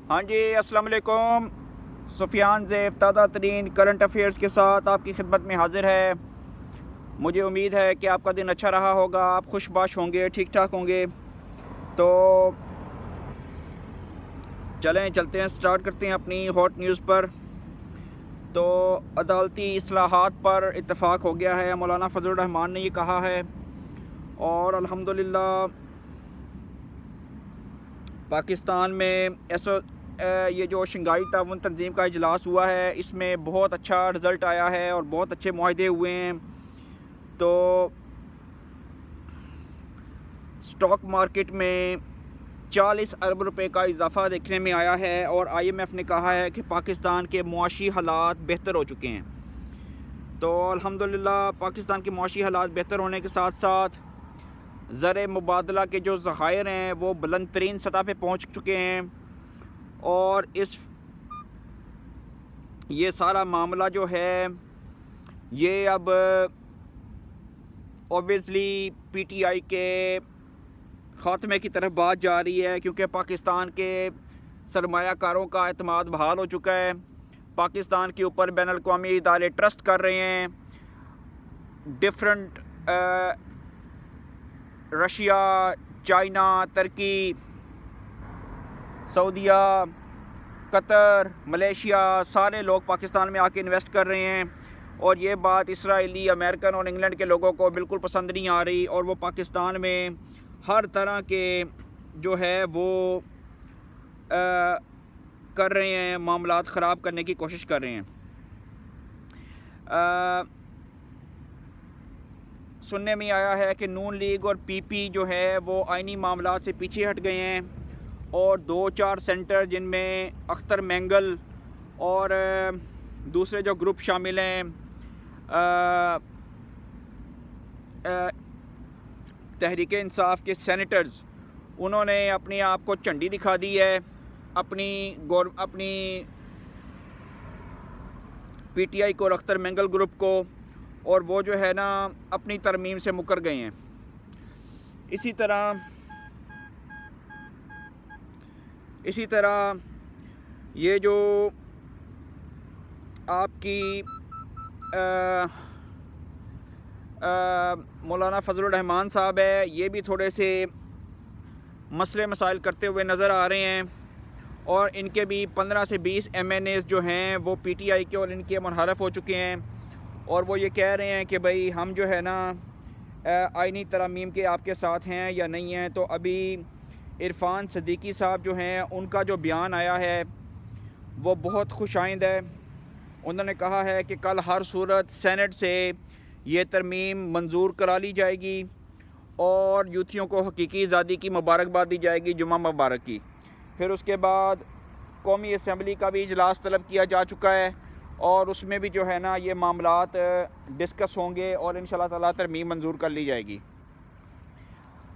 ہاں جی، السلام علیکم۔ سفیان زیب تازہ ترین کرنٹ افیئرز کے ساتھ آپ کی خدمت میں حاضر ہے۔ مجھے امید ہے کہ آپ کا دن اچھا رہا ہوگا، آپ خوش باش ہوں گے، ٹھیک ٹھاک ہوں گے۔ تو چلتے ہیں، سٹارٹ کرتے ہیں اپنی ہاٹ نیوز پر۔ تو عدالتی اصلاحات پر اتفاق ہو گیا ہے، مولانا فضل الرحمان نے یہ کہا ہے، اور الحمدللہ پاکستان میں یہ جو شنگھائی تعاون تنظیم کا اجلاس ہوا ہے، اس میں بہت اچھا رزلٹ آیا ہے اور بہت اچھے معاہدے ہوئے ہیں۔ تو سٹاک مارکیٹ میں 40 ارب روپے کا اضافہ دیکھنے میں آیا ہے، اور آئی ایم ایف نے کہا ہے کہ پاکستان کے معاشی حالات بہتر ہو چکے ہیں۔ تو الحمدللہ پاکستان کے معاشی حالات بہتر ہونے کے ساتھ ساتھ زر مبادلہ کے جو ذخائر ہیں وہ بلند ترین سطح پہ پہنچ چکے ہیں، اور یہ سارا معاملہ جو ہے یہ اب اوبویسلی پی ٹی آئی کے خاتمے کی طرف بات جا رہی ہے، کیونکہ پاکستان کے سرمایہ کاروں کا اعتماد بحال ہو چکا ہے۔ پاکستان کے اوپر بین الاقوامی ادارے ٹرسٹ کر رہے ہیں۔ ڈفرنٹ رشیا، چائنا، ترکی، سعودیہ، قطر، ملیشیا، سارے لوگ پاکستان میں آ کے انویسٹ کر رہے ہیں، اور یہ بات اسرائیلی، امریکن اور انگلینڈ کے لوگوں کو بالکل پسند نہیں آ رہی، اور وہ پاکستان میں ہر طرح کے جو ہے وہ کر رہے ہیں، معاملات خراب کرنے کی کوشش کر رہے ہیں۔ سننے میں آیا ہے کہ نون لیگ اور پی پی جو ہے وہ آئینی معاملات سے پیچھے ہٹ گئے ہیں، اور 2-4 سینٹر جن میں اختر مینگل اور دوسرے جو گروپ شامل ہیں، تحریک انصاف کے سینیٹرز، انہوں نے اپنے آپ کو جھنڈی دکھا دی ہے اپنی پی ٹی آئی کو اور اختر مینگل گروپ کو، اور وہ جو ہے نا اپنی ترمیم سے مکر گئے ہیں۔ اسی طرح یہ جو آپ کی مولانا فضل الرحمان صاحب ہے، یہ بھی تھوڑے سے مسئلے مسائل کرتے ہوئے نظر آ رہے ہیں، اور ان کے بھی 15 سے 20 ایم این ایز جو ہیں وہ پی ٹی آئی کے اور ان کے منحرف ہو چکے ہیں، اور وہ یہ کہہ رہے ہیں کہ بھئی ہم جو ہے نا آئینی ترامیم کے آپ کے ساتھ ہیں یا نہیں ہیں۔ تو ابھی عرفان صدیقی صاحب جو ہیں، ان کا جو بیان آیا ہے وہ بہت خوش آئند ہے۔ انہوں نے کہا ہے کہ کل ہر صورت سینٹ سے یہ ترمیم منظور کرا لی جائے گی، اور یوتھیوں کو حقیقی آزادی کی مبارکباد دی جائے گی، جمعہ مبارک کی۔ پھر اس کے بعد قومی اسمبلی کا بھی اجلاس طلب کیا جا چکا ہے، اور اس میں بھی جو ہے نا یہ معاملات ڈسکس ہوں گے، اور انشاءاللہ تعالیٰ ترمیم منظور کر لی جائے گی۔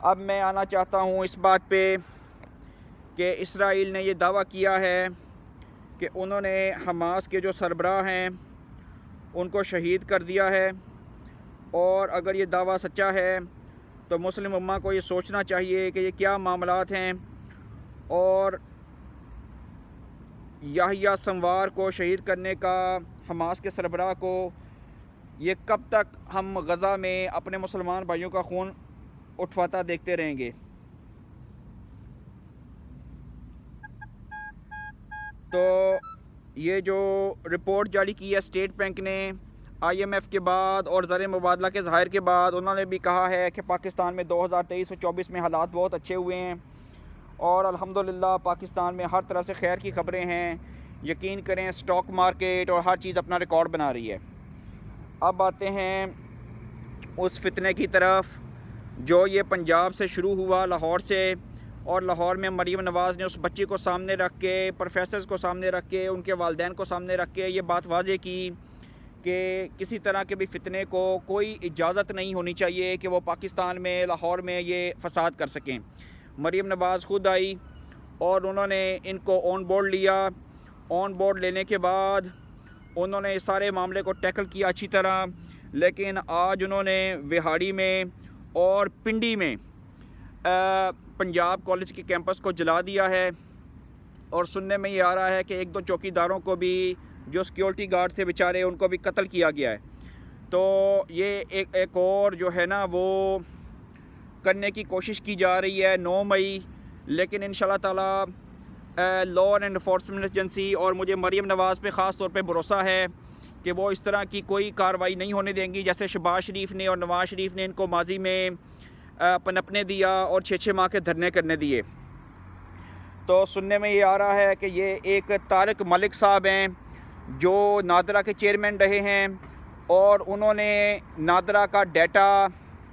اب میں آنا چاہتا ہوں اس بات پہ کہ اسرائیل نے یہ دعویٰ کیا ہے کہ انہوں نے حماس کے جو سربراہ ہیں ان کو شہید کر دیا ہے، اور اگر یہ دعویٰ سچا ہے تو مسلم امہ کو یہ سوچنا چاہیے کہ یہ کیا معاملات ہیں، اور یحییٰ سنوار کو شہید کرنے کا حماس کے سربراہ کو، یہ کب تک ہم غزہ میں اپنے مسلمان بھائیوں کا خون اٹھواتا دیکھتے رہیں گے؟ تو یہ جو رپورٹ جاری کی ہے اسٹیٹ بینک نے آئی ایم ایف کے بعد اور زر مبادلہ کے ظاہر کے بعد، انہوں نے بھی کہا ہے کہ پاکستان میں 2023 اور 24 میں حالات بہت اچھے ہوئے ہیں، اور الحمدللہ پاکستان میں ہر طرح سے خیر کی خبریں ہیں۔ یقین کریں سٹاک مارکیٹ اور ہر چیز اپنا ریکارڈ بنا رہی ہے۔ اب آتے ہیں اس فتنے کی طرف جو یہ پنجاب سے شروع ہوا، لاہور سے، اور لاہور میں مریم نواز نے اس بچی کو سامنے رکھ کے، پروفیسرز کو سامنے رکھ کے، ان کے والدین کو سامنے رکھ کے یہ بات واضح کی کہ کسی طرح کے بھی فتنے کو کوئی اجازت نہیں ہونی چاہیے کہ وہ پاکستان میں، لاہور میں یہ فساد کر سکیں۔ مریم نواز خود آئی اور انہوں نے ان کو آن بورڈ لیا۔ آن بورڈ لینے کے بعد انہوں نے اس سارے معاملے کو ٹیکل کیا اچھی طرح، لیکن آج انہوں نے وہاڑی میں اور پنڈی میں پنجاب کالج کے کیمپس کو جلا دیا ہے، اور سننے میں یہ آ رہا ہے کہ ایک دو چوکیداروں کو بھی جو سیکیورٹی گارڈ تھے بیچارے ان کو بھی قتل کیا گیا ہے. تو یہ ایک اور جو ہے نا وہ کرنے کی کوشش کی جا رہی ہے 9 مئی، لیکن انشاءاللہ تعالی لا اینڈ انفورسمنٹ ایجنسی اور مجھے مریم نواز پہ خاص طور پہ بھروسہ ہے کہ وہ اس طرح کی کوئی کارروائی نہیں ہونے دیں گی جیسے شہباز شریف نے اور نواز شریف نے ان کو ماضی میں پنپنے دیا اور 6 ماہ کے دھرنے کرنے دیے. تو سننے میں یہ آ رہا ہے کہ یہ ایک طارق ملک صاحب ہیں جو نادرا کے چیئرمین رہے ہیں، اور انہوں نے نادرا کا ڈیٹا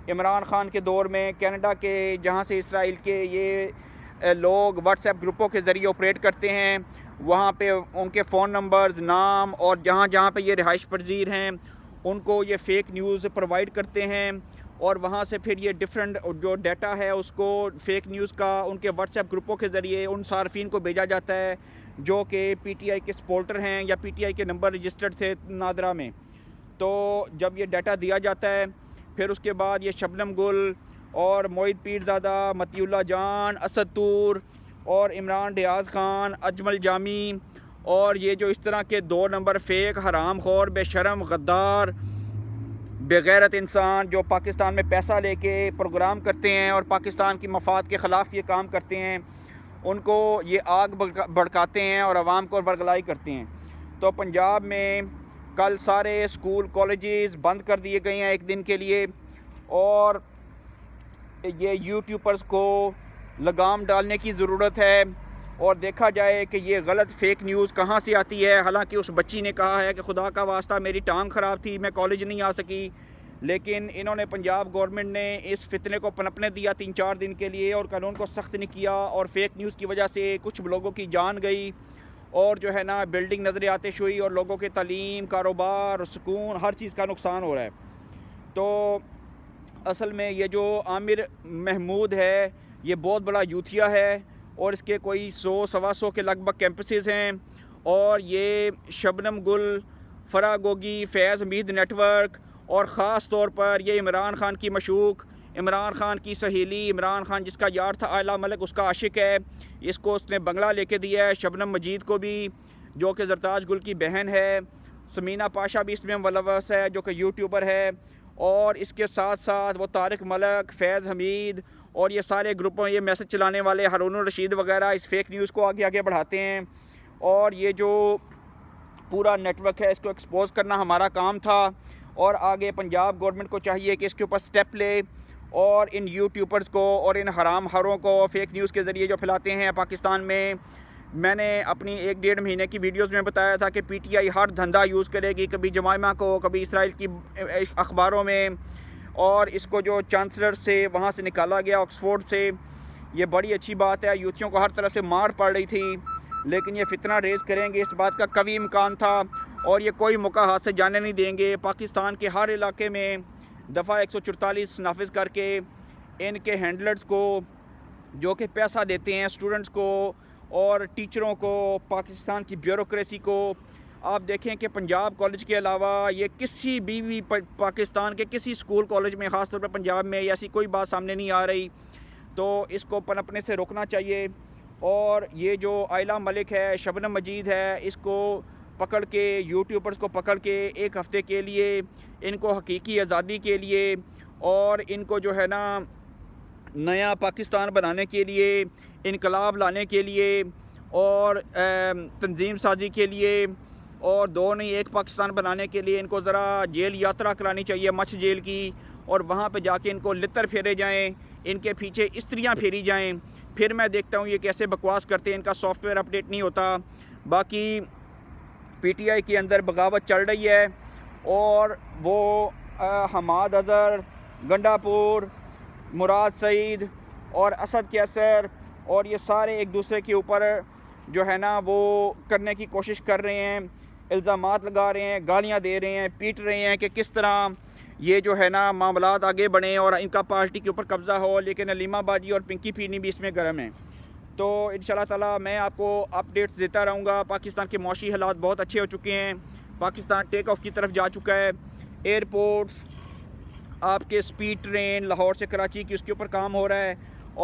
عمران خان کے دور میں کینیڈا کے جہاں سے اسرائیل کے یہ لوگ واٹس ایپ گروپوں کے ذریعے آپریٹ کرتے ہیں، وہاں پہ ان کے فون نمبرز، نام، اور جہاں جہاں پہ یہ رہائش پذیر ہیں ان کو یہ فیک نیوز پرووائڈ کرتے ہیں، اور وہاں سے پھر یہ ڈیفرنٹ جو ڈیٹا ہے اس کو فیک نیوز کا ان کے واٹس ایپ گروپوں کے ذریعے ان صارفین کو بھیجا جاتا ہے جو کہ پی ٹی آئی کے سپورٹر ہیں یا پی ٹی آئی کے نمبر رجسٹرڈ تھے نادرا میں. تو جب یہ ڈیٹا دیا جاتا ہے پھر اس کے بعد یہ شبنم گل اور موعد پیرزادہ، مطیع اللہ جان، اسد طور اور عمران ڈیاز خان، اجمل جامی اور یہ جو اس طرح کے 2 نمبر فیک حرام خور، بے شرم، غدار، بغیرت انسان جو پاکستان میں پیسہ لے کے پروگرام کرتے ہیں اور پاکستان کی مفاد کے خلاف یہ کام کرتے ہیں، ان کو یہ آگ بھڑکاتے ہیں اور عوام کو ورگلائی کرتے ہیں. تو پنجاب میں کل سارے اسکول کالجز بند کر دیے گئے ہیں 1 دن کے لیے، اور یہ یوٹیوبرز کو لگام ڈالنے کی ضرورت ہے اور دیکھا جائے کہ یہ غلط فیک نیوز کہاں سے آتی ہے. حالانکہ اس بچی نے کہا ہے کہ خدا کا واسطہ میری ٹانگ خراب تھی، میں کالج نہیں آ سکی، لیکن انہوں نے پنجاب گورنمنٹ نے اس فتنے کو پنپنے دیا 3-4 دن کے لیے اور قانون کو سخت نہیں کیا، اور فیک نیوز کی وجہ سے کچھ لوگوں کی جان گئی اور جو ہے نا بلڈنگ نظر آتش ہوئی اور لوگوں کے تعلیم، کاروبار، سکون، ہر چیز کا نقصان ہو رہا ہے. تو اصل میں یہ جو عامر محمود ہے یہ بہت بڑا یوتھیا ہے اور اس کے کوئی 100-125 کے لگ بھگ کیمپسز ہیں، اور یہ شبنم گل، فرا گوگی، فیض حمید نیٹ ورک، اور خاص طور پر یہ عمران خان کی مشوق، عمران خان کی سہیلی، عمران خان جس کا یار تھا عائلہ ملک اس کا عاشق ہے، اس کو اس نے بنگلہ لے کے دیا ہے. شبنم مجید کو بھی جو کہ زرتاج گل کی بہن ہے، سمینہ پاشا بھی اس میں ملوث ہے جو کہ یوٹیوبر ہے، اور اس کے ساتھ ساتھ وہ طارق ملک، فیض حمید اور یہ سارے گروپوں، یہ میسج چلانے والے ہارون الرشید وغیرہ اس فیک نیوز کو آگے بڑھاتے ہیں. اور یہ جو پورا نیٹ ورک ہے اس کو ایکسپوز کرنا ہمارا کام تھا، اور آگے پنجاب گورنمنٹ کو چاہیے کہ اس کے اوپر سٹیپ لے اور ان یوٹیوبرز کو اور ان حرام خوروں کو فیک نیوز کے ذریعے جو پھیلاتے ہیں پاکستان میں. میں نے اپنی 1-1.5 مہینے کی ویڈیوز میں بتایا تھا کہ P T I Hare دھندا use کرے گی، کبھی جمائمہ کو، کبھی اسرائیل کی اخباروں میں، اور اس کو جو چانسلر سے وہاں سے نکالا گیا آکسفورڈ سے، یہ بڑی اچھی بات ہے. یوتھیوں کو ہر طرح سے مار پڑ رہی تھی، لیکن یہ فتنہ ریز کریں گے اس بات کا قوی امکان تھا، اور یہ کوئی موقع ہاتھ سے جانے نہیں دیں گے. پاکستان کے ہر علاقے میں دفعہ 144 نافذ کر کے ان کے ہینڈلرز کو جو کہ پیسہ دیتے ہیں اسٹوڈنٹس کو اور ٹیچروں کو، پاکستان کی بیوروکریسی کو، آپ دیکھیں کہ پنجاب کالج کے علاوہ یہ کسی بھی پاکستان کے کسی اسکول کالج میں، خاص طور پر پنجاب میں ایسی کوئی بات سامنے نہیں آ رہی. تو اس کو پنپنے سے روکنا چاہیے. اور یہ جو عائلہ ملک ہے، شبنم مجید ہے، اس کو پکڑ کے، یوٹیوبرز کو پکڑ کے 1 ہفتے کے لیے ان کو حقیقی آزادی کے لیے اور ان کو جو ہے نا نیا پاکستان بنانے کے لیے، انقلاب لانے کے لیے اور تنظیم سازی کے لیے، اور 2 نہیں 1 پاکستان بنانے کے لیے ان کو ذرا جیل یاترا کرانی چاہیے، مچھ جیل کی، اور وہاں پہ جا کے ان کو لتر پھیرے جائیں، ان کے پیچھے استریاں پھیری جائیں. پھر میں دیکھتا ہوں یہ کیسے بکواس کرتے ہیں، ان کا سافٹ ویئر اپڈیٹ نہیں ہوتا. باقی پی ٹی آئی کے اندر بغاوت چل رہی ہے، اور وہ حماد اظہر، گنڈا پور، مراد سعید اور اسد کیسر اور یہ سارے ایک دوسرے کے اوپر جو ہے نا وہ کرنے کی کوشش کر رہے ہیں، الزامات لگا رہے ہیں، گالیاں دے رہے ہیں، پیٹ رہے ہیں کہ کس طرح یہ جو ہے نا معاملات آگے بڑھیں اور ان کا پارٹی کے اوپر قبضہ ہو. لیکن علیمہ باجی اور پنکی پھیرنی بھی اس میں گرم ہیں. تو انشاءاللہ تعالی میں آپ کو اپڈیٹس دیتا رہوں گا. پاکستان کے معاشی حالات بہت اچھے ہو چکے ہیں، پاکستان ٹیک آف کی طرف جا چکا ہے. ایئرپورٹس، آپ کے سپیڈ ٹرین لاہور سے کراچی کی، اس کے اوپر کام ہو رہا ہے،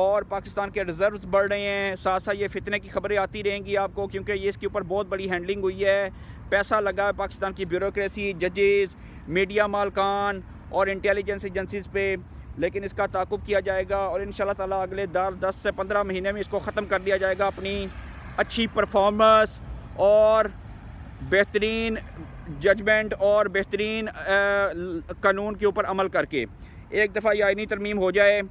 اور پاکستان کے ریزروز بڑھ رہے ہیں. ساتھ ساتھ یہ فتنے کی خبریں آتی رہیں گی آپ کو, کیونکہ یہ اس کے اوپر بہت بڑی ہینڈلنگ ہوئی ہے. پیسہ لگا ہے پاکستان کی بیوروکریسی, ججز, میڈیا مالکان اور انٹیلیجنس ایجنسیز پہ, لیکن اس کا تعاقب کیا جائے گا اور انشاءاللہ تعالی اگلے 10 سے 15 مہینے میں اس کو ختم کر دیا جائے گا اپنی اچھی پرفارمنس اور بہترین ججمنٹ اور بہترین قانون کے اوپر عمل کر کے. ایک دفعہ یہ آئینی ترمیم ہو جائے,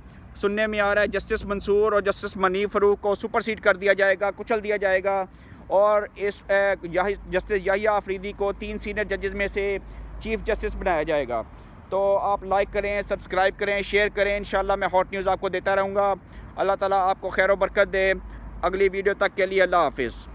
سننے میں آ رہا ہے جسٹس منصور اور جسٹس منیب فاروق کو سپر سیڈ کر دیا جائے گا, کچل دیا جائے گا, اور اس جسٹس یحییٰ آفریدی کو 3 سینئر ججز میں سے چیف جسٹس بنایا جائے گا. تو آپ لائک کریں, سبسکرائب کریں, شیئر کریں. انشاءاللہ میں ہاٹ نیوز آپ کو دیتا رہوں گا. اللہ تعالیٰ آپ کو خیر و برکت دے. اگلی ویڈیو تک کے لیے اللہ حافظ.